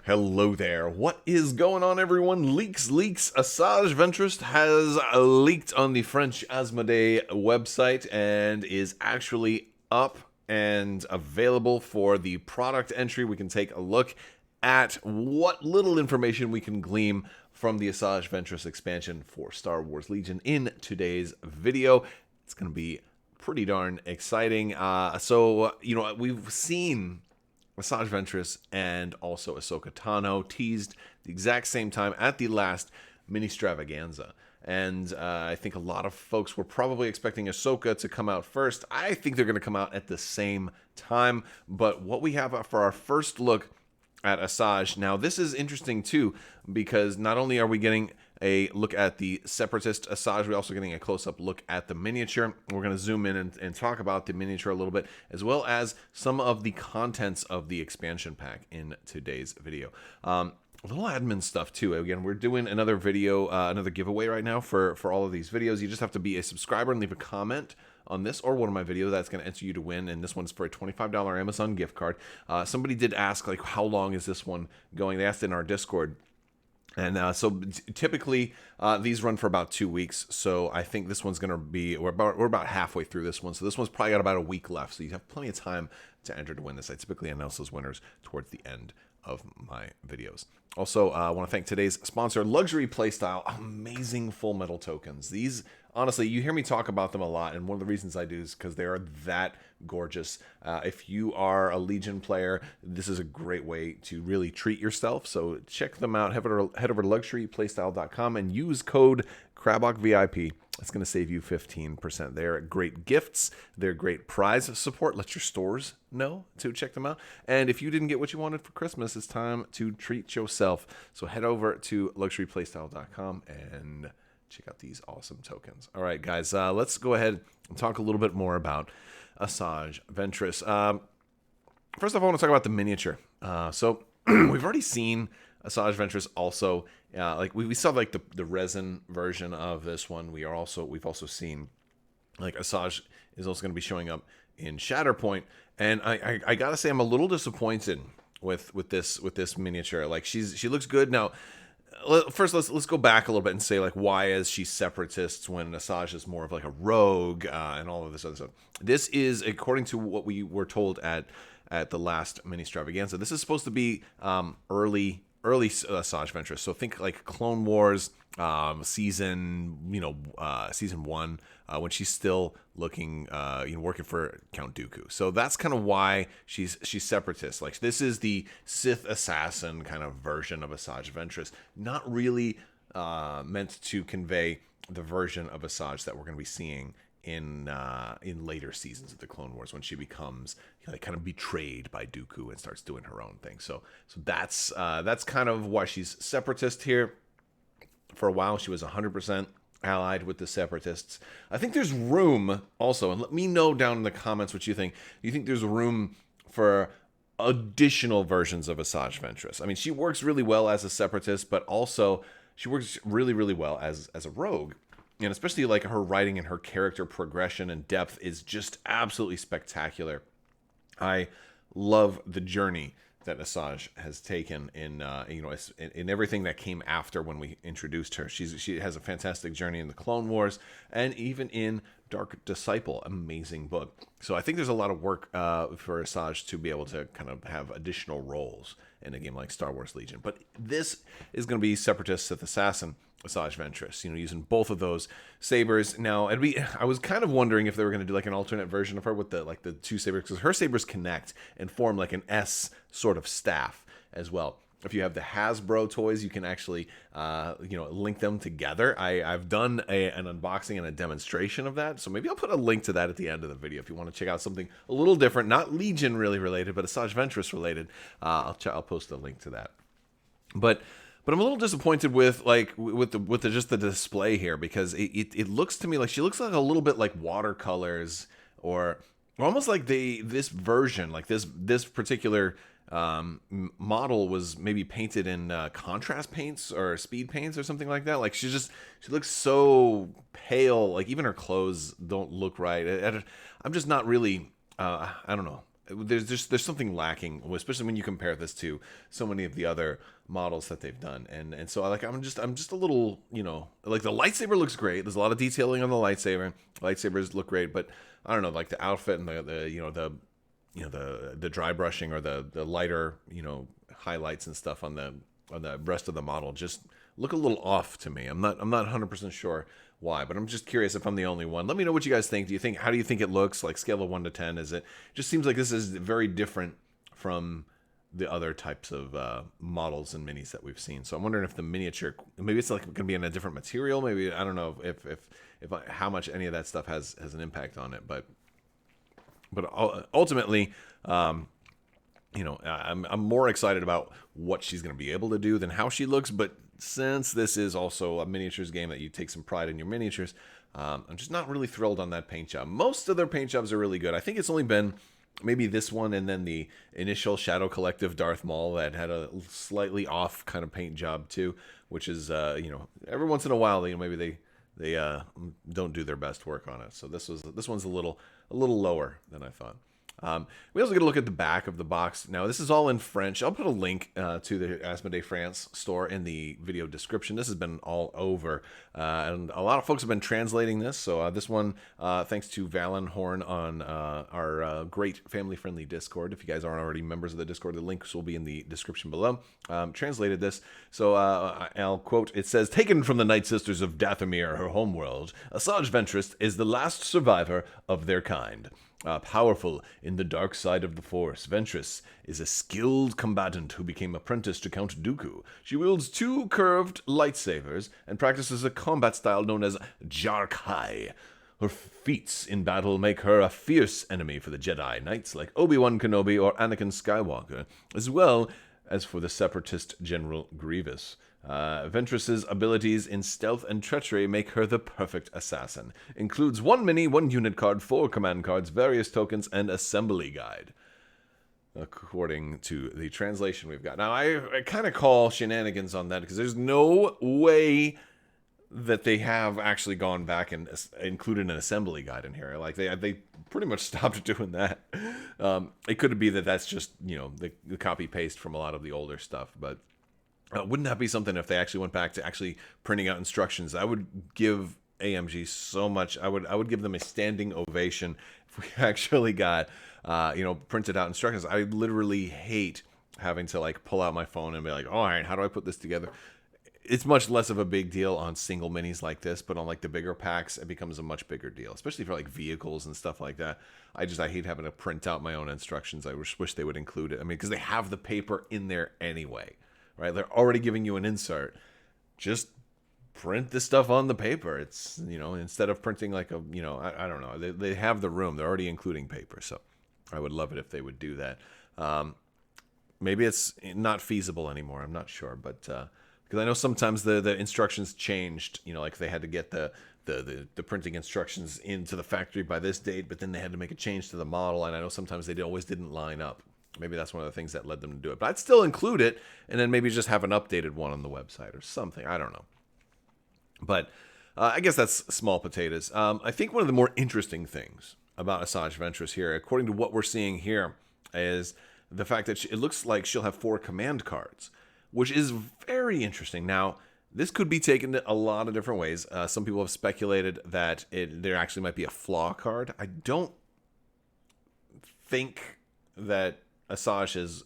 Hello there. What is going on, everyone? Leaks. Assajj Ventress has leaked on the French Asmodee website and is actually up and available for the product entry. We can take a look at what little information we can glean from the Assajj Ventress expansion for Star Wars Legion in today's video. It's going to be pretty darn exciting. We've seen Assajj Ventress and also Ahsoka Tano teased the exact same time at the last mini extravaganza. And I think a lot of folks were probably expecting Ahsoka to come out first. I think they're going to come out at the same time. But what we have for our first look at Assajj, now this is interesting too, because not only are we getting a look at the Separatist Assajj, we're also getting a close-up look at the miniature. We're going to zoom in and talk about the miniature a little bit, as well as some of the contents of the expansion pack in today's video. A little admin stuff too. Again, we're doing another video, another giveaway right now for all of these videos. You just have to be a subscriber and leave a comment on this or one of my videos. That's going to enter you to win, and this one's for a $25 Amazon gift card. Somebody did ask, like, how long is this one going? They asked in our Discord. And so typically these run for about 2 weeks. So I think this one's going to be, we're about halfway through this one. So this one's probably got about a week left. So you have plenty of time to enter to win this. I typically announce those winners towards the end of my videos. Also, I want to thank today's sponsor, Luxury Playstyle. Amazing Full Metal tokens. These, honestly, you hear me talk about them a lot, and one of the reasons I do is because they are that gorgeous. If you are a Legion player, this is a great way to really treat yourself. So check them out. Head over to luxuryplaystyle.com and use code Crabbok VIP. It's going to save you 15%. They're great gifts. They're great prize support. Let your stores know to check them out. And if you didn't get what you wanted for Christmas, it's time to treat yourself. So head over to luxuryplaystyle.com and check out these awesome tokens. All right, guys, let's go ahead and talk a little bit more about Assajj Ventress. First off, I want to talk about the miniature. So we've already seen Assajj Ventress also. Like we saw like the resin version of this one. We've also seen like Assajj is also going to be showing up in Shatterpoint, and I gotta say I'm a little disappointed with this miniature. Like she looks good now. First, let's go back a little bit and say, like, why is she Separatists when Assajj is more of like a rogue and all of this other stuff. This is, according to what we were told at the last mini extravaganza, this is supposed to be early Assajj Ventress. So think like Clone Wars season 1 when she's still looking working for Count Dooku. So that's kind of why she's Separatist. Like, this is the Sith assassin kind of version of Assajj Ventress, not really meant to convey the version of Assajj that we're going to be seeing in later seasons of the Clone Wars, when she becomes kind of betrayed by Dooku and starts doing her own thing. So that's kind of why she's Separatist here. For a while, she was 100% allied with the Separatists. I think there's room also, and let me know down in the comments what you think. Do you think there's room for additional versions of Assajj Ventress? I mean, she works really well as a Separatist, but also she works really, really well as a rogue. And especially like her writing and her character progression and depth is just absolutely spectacular. I love the journey that Assajj has taken in everything that came after when we introduced her. She has a fantastic journey in the Clone Wars and even in Dark Disciple, amazing book. So I think there's a lot of work for Assajj to be able to kind of have additional roles in a game like Star Wars Legion. But this is going to be Separatist Sith Assassin Assajj Ventress, using both of those sabers. Now, I was kind of wondering if they were going to do like an alternate version of her with the two sabers, because her sabers connect and form like an S sort of staff as well. If you have the Hasbro toys, you can actually link them together. I've done an unboxing and a demonstration of that, so maybe I'll put a link to that at the end of the video if you want to check out something a little different, not Legion really related, but Assajj Ventress related. I'll post a link to that. But I'm a little disappointed with just the display here, because it looks to me like she looks like a little bit like watercolors, or almost like this version, like this particular model was maybe painted in contrast paints or speed paints or something like that. Like she looks so pale. Like even her clothes don't look right. I'm just not really I don't know. there's something lacking, especially when you compare this to so many of the other models that they've done. And so I'm just a little, like the lightsaber looks great. There's a lot of detailing on the lightsaber. Lightsabers look great, but I don't know, like the outfit and the dry brushing or the lighter, highlights and stuff on the rest of the model just look a little off to me. I'm not 100% sure why, but I'm just curious if I'm the only one. Let me know what you guys think. How do you think it looks? Like scale of 1 to 10, just seems like this is very different from the other types of models and minis that we've seen. So I'm wondering if the miniature, maybe it's like going to be in a different material. Maybe, I don't know if how much any of that stuff has an impact on it, but ultimately, I'm more excited about what she's going to be able to do than how she looks. But since this is also a miniatures game that you take some pride in your miniatures, I'm just not really thrilled on that paint job. Most of their paint jobs are really good. I think it's only been maybe this one and then the initial Shadow Collective Darth Maul that had a slightly off kind of paint job too, which is, every once in a while, maybe they don't do their best work on it. So this one's a little lower than I thought. We also get a look at the back of the box. Now, this is all in French. I'll put a link to the Asmodee France store in the video description. This has been all over, and a lot of folks have been translating this. So this one, thanks to Valen Horn on our great family-friendly Discord. If you guys aren't already members of the Discord, the links will be in the description below. Translated this. So I'll quote, it says, "Taken from the Night Sisters of Dathomir, her homeworld, Assajj Ventress is the last survivor of their kind. Powerful in the dark side of the Force, Ventress is a skilled combatant who became apprenticed to Count Dooku. She wields 2 curved lightsabers and practices a combat style known as Jarkai. Her feats in battle make her a fierce enemy for the Jedi Knights like Obi-Wan Kenobi or Anakin Skywalker, as well as for the Separatist General Grievous. Ventress's abilities in stealth and treachery make her the perfect assassin. Includes 1 mini, 1 unit card, 4 command cards, various tokens, and assembly guide." According to the translation we've got. Now, I kind of call shenanigans on that because there's no way that they have actually gone back and included an assembly guide in here. Like, they pretty much stopped doing that. It could be that that's just, the copy-paste from a lot of the older stuff, but wouldn't that be something if they actually went back to actually printing out instructions? I would give AMG so much. I would give them a standing ovation if we actually got, printed out instructions. I literally hate having to pull out my phone and be like, all right, how do I put this together? It's much less of a big deal on single minis like this, but on the bigger packs, it becomes a much bigger deal, especially for vehicles and stuff like that. I hate having to print out my own instructions. I wish they would include it. I mean, because they have the paper in there anyway. Right, they're already giving you an insert. Just print this stuff on the paper. It's instead of printing I don't know. They have the room. They're already including paper, so I would love it if they would do that. Maybe it's not feasible anymore. I'm not sure, but because I know sometimes the instructions changed. They had to get the printing instructions into the factory by this date, but then they had to make a change to the model, and I know sometimes they always didn't line up. Maybe that's one of the things that led them to do it. But I'd still include it, and then maybe just have an updated one on the website or something. I don't know. But I guess that's small potatoes. I think one of the more interesting things about Assajj Ventress here, according to what we're seeing here, is the fact that it looks like she'll have 4 command cards, which is very interesting. Now, this could be taken a lot of different ways. Some people have speculated that there actually might be a flaw card. I don't think that Assajj is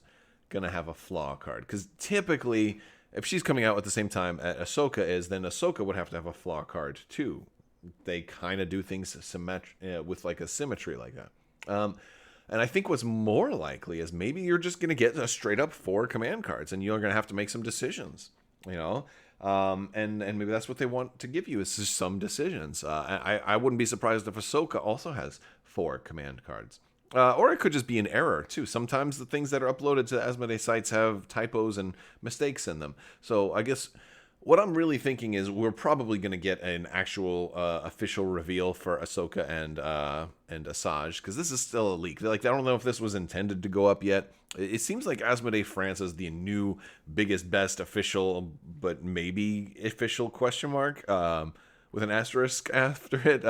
going to have a flaw card, because typically if she's coming out at the same time Ahsoka is, then Ahsoka would have to have a flaw card too. They kind of do things with a symmetry like that. And I think what's more likely is maybe you're just going to get a straight up 4 command cards and you're going to have to make some decisions, and maybe that's what they want to give you, is just some decisions. I wouldn't be surprised if Ahsoka also has 4 command cards. Or it could just be an error, too. Sometimes the things that are uploaded to Asmodee sites have typos and mistakes in them. So I guess what I'm really thinking is we're probably going to get an actual official reveal for Ahsoka and Assajj, because this is still a leak. I don't know if this was intended to go up yet. It seems like Asmodee France is the new biggest, best official, but maybe official question mark with an asterisk after it,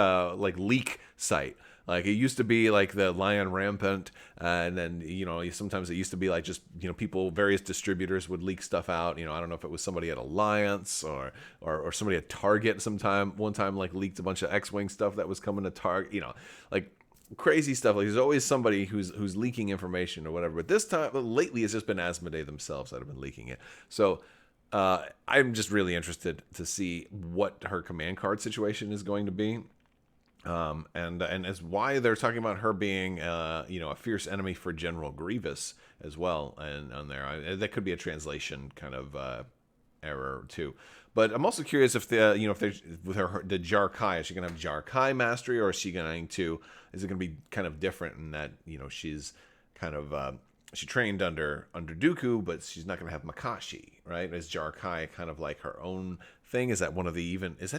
leak site. Like it used to be like the Lion Rampant, and then sometimes it used to be like just people, various distributors would leak stuff out. I don't know if it was somebody at Alliance or somebody at Target one time like leaked a bunch of X-wing stuff that was coming to Target. Like crazy stuff. Like there's always somebody who's leaking information or whatever. But this time, lately, it's just been Asmodee themselves that have been leaking it. So I'm just really interested to see what her command card situation is going to be. And as why they're talking about her being, a fierce enemy for General Grievous as well, and on there, that could be a translation kind of error too. But I'm also curious if if there's with the Jarkai, is she gonna have Jarkai mastery, or is it gonna be kind of different in that she's kind of she trained under Dooku, but she's not gonna have Makashi, right? Is Jarkai kind of like her own thing? Is that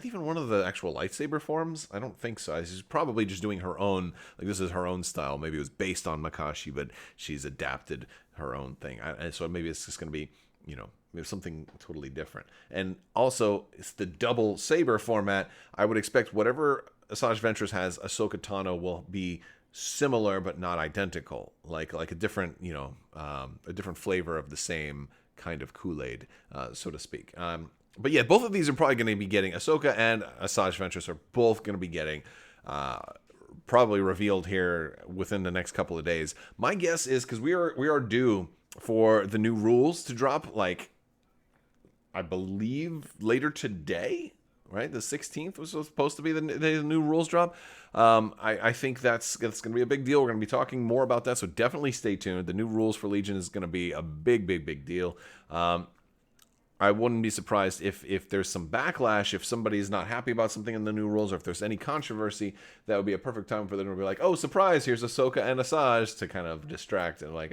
even one of the actual lightsaber forms? I don't think so. She's probably just doing her own, like this is her own style. Maybe it was based on Makashi, but she's adapted her own thing. And so maybe it's just going to be, maybe something totally different. And also, it's the double saber format. I would expect whatever Assajj Ventress has, Ahsoka Tano will be similar but not identical. Like a different, a different flavor of the same kind of Kool-Aid, so to speak. But yeah, both of these are probably going to be getting, Ahsoka and Assajj Ventress are both going to be getting probably revealed here within the next couple of days. My guess is, because we are due for the new rules to drop, like, I believe later today, right? The 16th was supposed to be the new rules drop. I think that's going to be a big deal. We're going to be talking more about that, so definitely stay tuned. The new rules for Legion is going to be a big deal. I wouldn't be surprised if there's some backlash, if somebody's not happy about something in the new rules, or if there's any controversy. That would be a perfect time for them to be like, oh, surprise, here's Ahsoka and Assajj, to kind of distract. And like,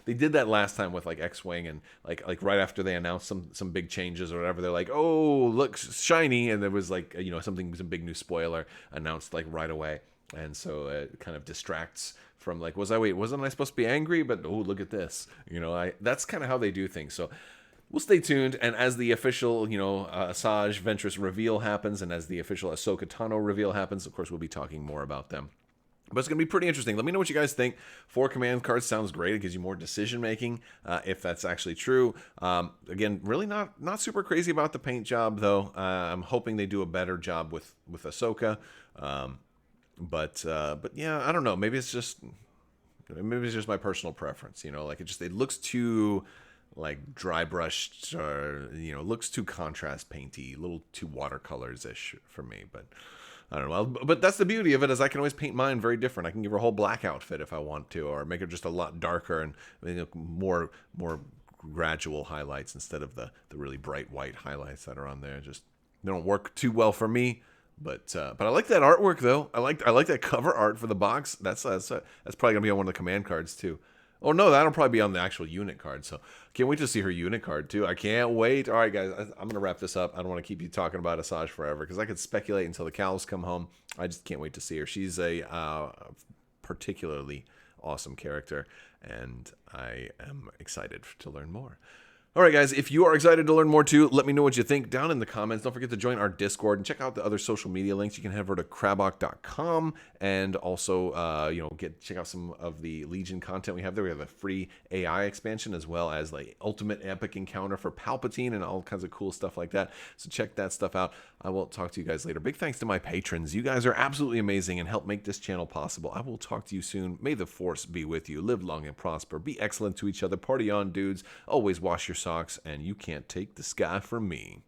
they did that last time with like X-Wing, and like right after they announced some big changes or whatever, they're like, oh, looks shiny, and there was like some big new spoiler announced like right away. And so it kind of distracts from like, wasn't I supposed to be angry? But oh, look at this. That's kind of how they do things. So we'll stay tuned, and as the official, Assajj Ventress reveal happens, and as the official Ahsoka Tano reveal happens, of course, we'll be talking more about them. But it's going to be pretty interesting. Let me know what you guys think. 4 command cards sounds great. It gives you more decision-making, if that's actually true. Again, really not super crazy about the paint job, though. I'm hoping they do a better job with Ahsoka. But yeah, I don't know. Maybe it's just my personal preference. Like it looks too like dry brushed, or looks too contrast painty, a little too watercolors-ish for me. But I don't know. But that's the beauty of it, is I can always paint mine very different. I can give her a whole black outfit if I want to, or make her just a lot darker and more gradual highlights instead of the really bright white highlights that are on there. Just they don't work too well for me. But I like that artwork though. I like that cover art for the box. That's probably gonna be on one of the command cards too. Oh, no, that'll probably be on the actual unit card. So can't wait to see her unit card, too. I can't wait. All right, guys, I'm going to wrap this up. I don't want to keep you talking about Assajj forever, because I could speculate until the cows come home. I just can't wait to see her. She's a particularly awesome character, and I am excited to learn more. All right, guys, if you are excited to learn more, too, let me know what you think down in the comments. Don't forget to join our Discord and check out the other social media links. You can head over to crabbok.com and also, check out some of the Legion content we have there. We have a free AI expansion, as well as like ultimate epic encounter for Palpatine and all kinds of cool stuff like that. So check that stuff out. I will talk to you guys later. Big thanks to my patrons. You guys are absolutely amazing and help make this channel possible. I will talk to you soon. May the Force be with you. Live long and prosper. Be excellent to each other. Party on, dudes. Always wash your socks, and you can't take the sky from me.